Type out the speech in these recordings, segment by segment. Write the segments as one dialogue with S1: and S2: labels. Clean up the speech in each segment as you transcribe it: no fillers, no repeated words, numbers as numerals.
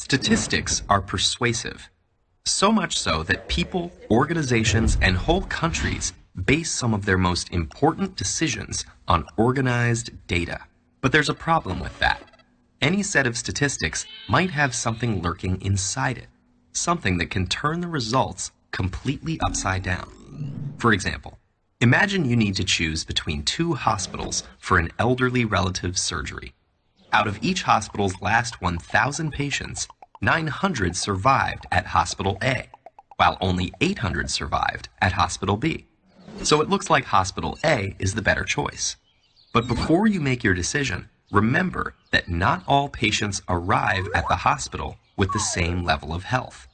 S1: Statistics are persuasive, so much so that people, organizations, and whole countries base some of their most important decisions on organized data. But there's a problem with that. Any set of statistics might have something lurking inside it, something that can turn the results completely upside down. For example, imagine you need to choose between two hospitals for an elderly relative's surgery. Out of each hospital's last 1,000 patients, 900 survived at Hospital A, while only 800 survived at Hospital B. So it looks like Hospital A is the better choice. But before you make your decision, remember that not all patients arrive at the hospital with the same level of health.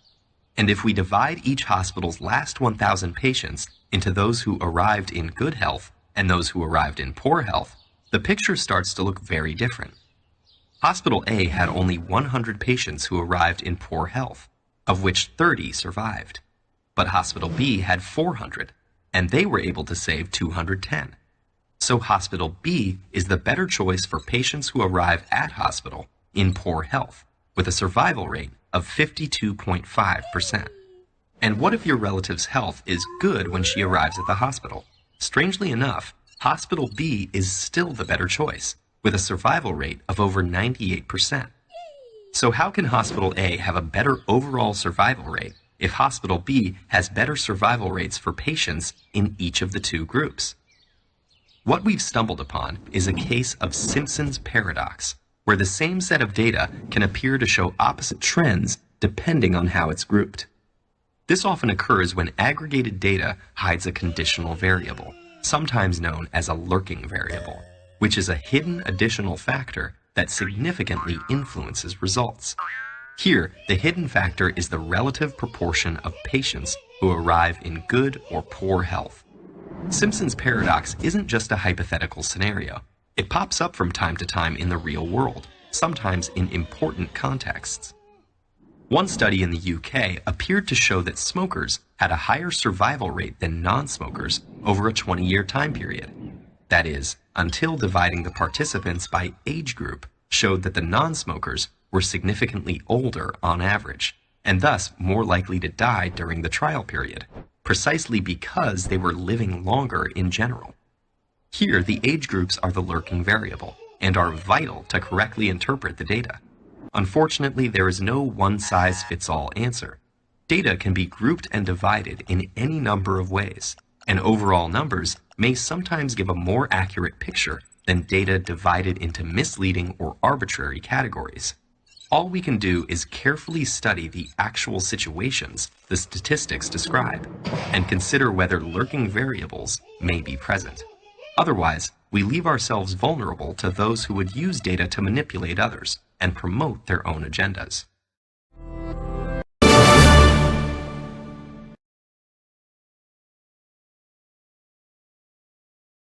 S1: And if we divide each hospital's last 1,000 patients into those who arrived in good health and those who arrived in poor health, the picture starts to look very different. Hospital A had only 100 patients who arrived in poor health, of which 30 survived. But Hospital B had 400, and they were able to save 210. So Hospital B is the better choice for patients who arrive at hospital in poor health, with a survival rate of 52.5%. And what if your relative's health is good when she arrives at the hospital? Strangely enough, Hospital B is still the better choice, with a survival rate of over 98%. So how can Hospital A have a better overall survival rate if Hospital B has better survival rates for patients in each of the two groups? What we've stumbled upon is a case of Simpson's paradox, where the same set of data can appear to show opposite trends depending on how it's grouped. This often occurs when aggregated data hides a conditional variable, sometimes known as a lurking variable, which is a hidden additional factor that significantly influences results. Here, the hidden factor is the relative proportion of patients who arrive in good or poor health. Simpson's paradox isn't just a hypothetical scenario. It pops up from time to time in the real world, sometimes in important contexts. One study in the UK appeared to show that smokers had a higher survival rate than non-smokers over a 20-year time period. That is, until dividing the participants by age group showed that the non-smokers were significantly older on average, and thus more likely to die during the trial period, precisely because they were living longer in general. Here, the age groups are the lurking variable, and are vital to correctly interpret the data. Unfortunately, there is no one-size-fits-all answer. Data can be grouped and divided in any number of ways, and overall numbers may sometimes give a more accurate picture than data divided into misleading or arbitrary categories. All we can do is carefully study the actual situations the statistics describe, and consider whether lurking variables may be present. Otherwise, we leave ourselves vulnerable to those who would use data to manipulate others and promote their own agendas.